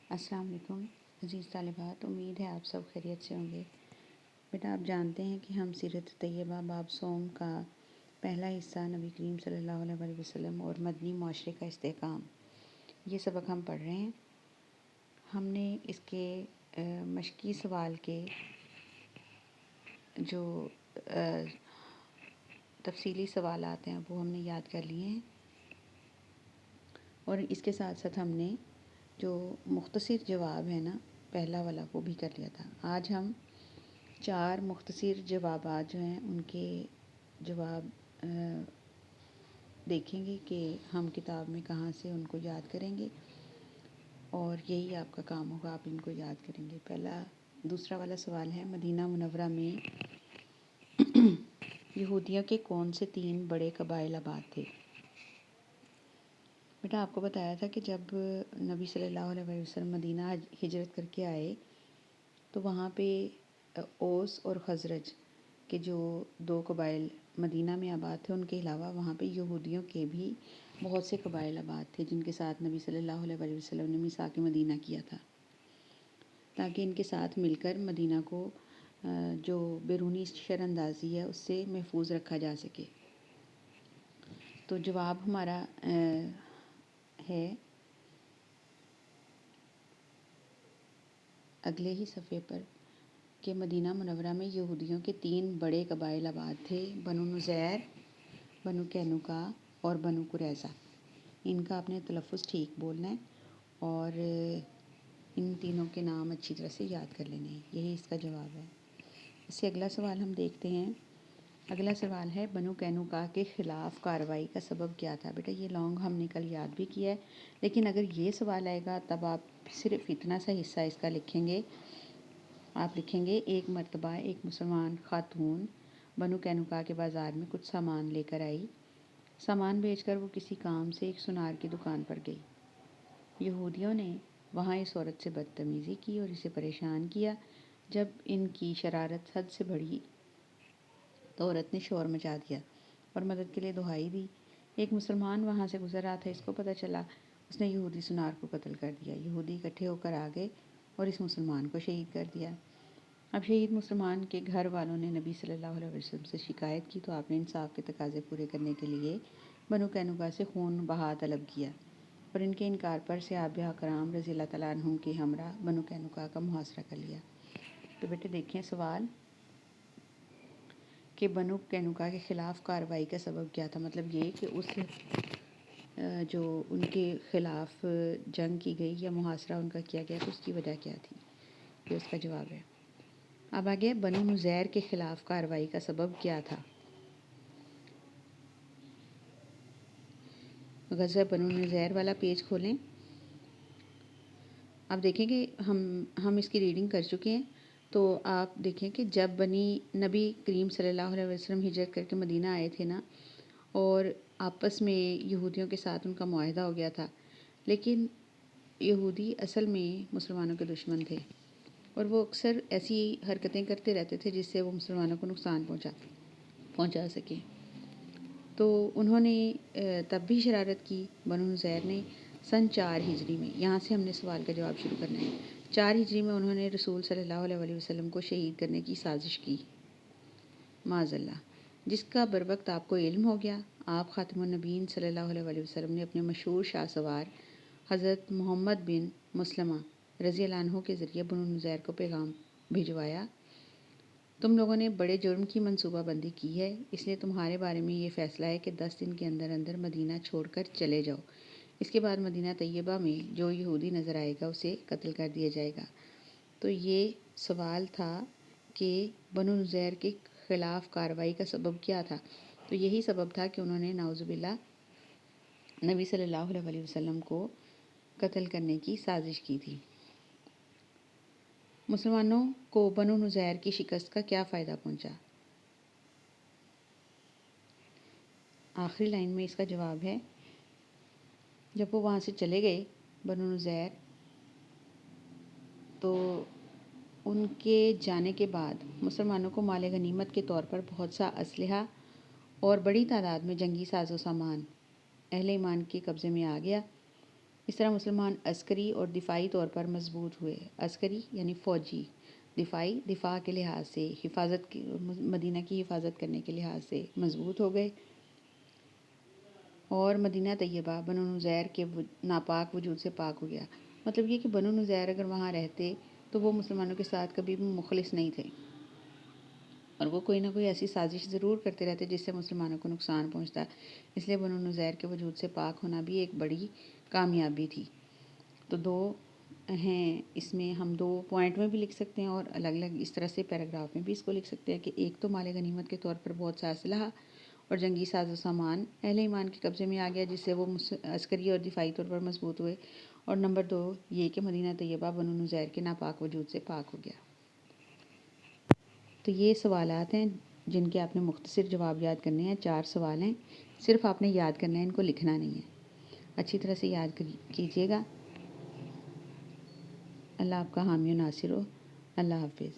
السلام علیکم عزیز طالبات، امید ہے آپ سب خیریت سے ہوں گے۔ بیٹا آپ جانتے ہیں کہ ہم سیرت طیبہ باب صوم کا پہلا حصہ نبی کریم صلی اللہ علیہ وسلم اور مدنی معاشرے کا استحکام یہ سبق ہم پڑھ رہے ہیں۔ ہم نے اس کے مشقی سوال کے جو تفصیلی سوالات ہیں وہ ہم نے یاد کر لیے ہیں، اور اس کے ساتھ ساتھ ہم نے جو مختصر جواب ہے نا پہلا والا وہ بھی کر لیا تھا۔ آج ہم 4 مختصر جوابات جو ہیں ان کے جواب دیکھیں گے کہ ہم کتاب میں کہاں سے ان کو یاد کریں گے، اور یہی آپ کا کام ہوگا، آپ ان کو یاد کریں گے۔ دوسرا والا سوال ہے، مدینہ منورہ میں یہودیوں کے کون سے 3 بڑے قبائل آباد تھے؟ بیٹا آپ کو بتایا تھا کہ جب نبی صلی اللہ علیہ وسلم مدینہ ہجرت کر کے آئے تو وہاں پہ اوس اور خزرج کے جو 2 قبائل مدینہ میں آباد تھے، ان کے علاوہ وہاں پہ یہودیوں کے بھی بہت سے قبائل آباد تھے جن کے ساتھ نبی صلی اللہ علیہ وسلم نے میثاق مدینہ کیا تھا، تاکہ ان کے ساتھ مل کر مدینہ کو جو بیرونی شر اندازی ہے اس سے محفوظ رکھا جا سکے۔ تو جواب ہمارا ہے اگلے ہی صفحے پر کہ مدینہ منورہ میں یہودیوں کے 3 بڑے قبائل آباد تھے، بنو نذیر، بنو قینقاع اور بنو قریظہ۔ ان کا آپ نے تلفظ ٹھیک بولنا ہے اور ان تینوں کے نام اچھی طرح سے یاد کر لینے ہیں، یہی اس کا جواب ہے۔ اس سے اگلا سوال ہم دیکھتے ہیں۔ اگلا سوال ہے، بنو قینقاع کے خلاف کارروائی کا سبب کیا تھا؟ بیٹا یہ لانگ ہم نے کل یاد بھی کیا ہے، لیکن اگر یہ سوال آئے گا تب آپ صرف اتنا سا حصہ اس کا لکھیں گے۔ آپ لکھیں گے، ایک مرتبہ ایک مسلمان خاتون بنو قینقاع کے بازار میں کچھ سامان لے کر آئی۔ سامان بیچ کر وہ کسی کام سے ایک سنار کی دکان پر گئی۔ یہودیوں نے وہاں اس عورت سے بدتمیزی کی اور اسے پریشان کیا۔ جب ان کی شرارت حد سے بڑھی تو عورت نے شور مچا دیا اور مدد کے لیے دہائی دی۔ ایک مسلمان وہاں سے گزر رہا تھا، اس کو پتہ چلا، اس نے یہودی سنار کو قتل کر دیا۔ یہودی اکٹھے ہو کر آ گئے اور اس مسلمان کو شہید کر دیا۔ اب شہید مسلمان کے گھر والوں نے نبی صلی اللہ علیہ وسلم سے شکایت کی تو آپ نے انصاف کے تقاضے پورے کرنے کے لیے بنو قینقاع سے خون بہا طلب کیا، اور ان کے انکار پر صحابہ کرام رضی اللہ تعالیٰ عنہم کے ہمراہ بنو قینقاع کا محاصرہ کر لیا۔ تو بیٹے دیکھیں سوال کہ بنو قینقاع کے خلاف کارروائی کا سبب کیا تھا، مطلب یہ کہ اس جو ان کے خلاف جنگ کی گئی یا محاصرہ ان کا کیا گیا تو اس کی وجہ کیا تھی، یہ اس کا جواب ہے۔ اب آگے، بنو نذیر کے خلاف کارروائی کا سبب کیا تھا؟ غزوہ بنو نذیر والا پیج کھولیں۔ اب دیکھیں کہ ہم اس کی ریڈنگ کر چکے ہیں، تو آپ دیکھیں کہ جب نبی کریم صلی اللہ علیہ وسلم ہجرت کر کے مدینہ آئے تھے نا، اور آپس میں یہودیوں کے ساتھ ان کا معاہدہ ہو گیا تھا، لیکن یہودی اصل میں مسلمانوں کے دشمن تھے اور وہ اکثر ایسی حرکتیں کرتے رہتے تھے جس سے وہ مسلمانوں کو نقصان پہنچا سکے۔ تو انہوں نے تب بھی شرارت کی بنو نذیر نے۔ سن 4 ہجری میں، یہاں سے ہم نے سوال کا جواب شروع کرنا ہے۔ 4 ہجری میں انہوں نے رسول صلی اللہ علیہ وسلم کو شہید کرنے کی سازش کی، معاذ اللہ، جس کا بروقت آپ کو علم ہو گیا۔ آپ خاتم النبیین صلی اللہ علیہ وسلم نے اپنے مشہور شاہ سوار حضرت محمد بن مسلمہ رضی اللہ عنہ کے ذریعے بنو نذیر کو پیغام بھجوایا، تم لوگوں نے بڑے جرم کی منصوبہ بندی کی ہے، اس لیے تمہارے بارے میں یہ فیصلہ ہے کہ 10 دن کے اندر اندر مدینہ چھوڑ کر چلے جاؤ۔ اس کے بعد مدینہ طیبہ میں جو یہودی نظر آئے گا اسے قتل کر دیا جائے گا۔ تو یہ سوال تھا کہ بنو نذیر کے خلاف کارروائی کا سبب کیا تھا؟ تو یہی سبب تھا کہ انہوں نے نعوذ باللہ نبی صلی اللہ علیہ وسلم کو قتل کرنے کی سازش کی تھی۔ مسلمانوں کو بنو نذیر کی شکست کا کیا فائدہ پہنچا؟ آخری لائن میں اس کا جواب ہے، جب وہ وہاں سے چلے گئے بنو نذیر، تو ان کے جانے کے بعد مسلمانوں کو مال غنیمت کے طور پر بہت سا اسلحہ اور بڑی تعداد میں جنگی ساز و سامان اہل ایمان کے قبضے میں آ گیا۔ اس طرح مسلمان عسکری اور دفاعی طور پر مضبوط ہوئے. عسکری یعنی فوجی، دفاعی دفاع کے لحاظ سے، حفاظت کی مدینہ کی حفاظت کرنے کے لحاظ سے مضبوط ہو گئے. اور مدینہ طیبہ بنو نذیر کے ناپاک وجود سے پاک ہو گیا. مطلب یہ کہ بنو نذیر اگر وہاں رہتے تو وہ مسلمانوں کے ساتھ کبھی بھی مخلص نہیں تھے، اور وہ کوئی نہ کوئی ایسی سازش ضرور کرتے رہتے جس سے مسلمانوں کو نقصان پہنچتا. اس لیے بنو نذیر کے وجود سے پاک ہونا بھی ایک بڑی کامیابی تھی. تو دو ہیں، اس میں ہم 2 پوائنٹ میں بھی لکھ سکتے ہیں اور الگ الگ اس طرح سے پیراگراف میں بھی اس کو لکھ سکتے ہیں کہ ایک تو مال غنیمت کے طور پر بہت سا اسلحہ اور جنگی ساز و سامان اہل ایمان کے قبضے میں آ گیا، جس سے وہ عسکری اور دفاعی طور پر مضبوط ہوئے. اور نمبر 2 یہ کہ مدینہ طیبہ بنو نذیر کے ناپاک وجود سے پاک ہو گیا. تو یہ سوالات ہیں جن کے آپ نے مختصر جواب یاد کرنے ہیں. 4 سوال ہیں، صرف آپ نے یاد کرنا ہے، ان کو لکھنا نہیں ہے. اچھی طرح سے یاد کیجیے گا. اللہ آپ کا حامی و ناصر ہو. اللہ حافظ.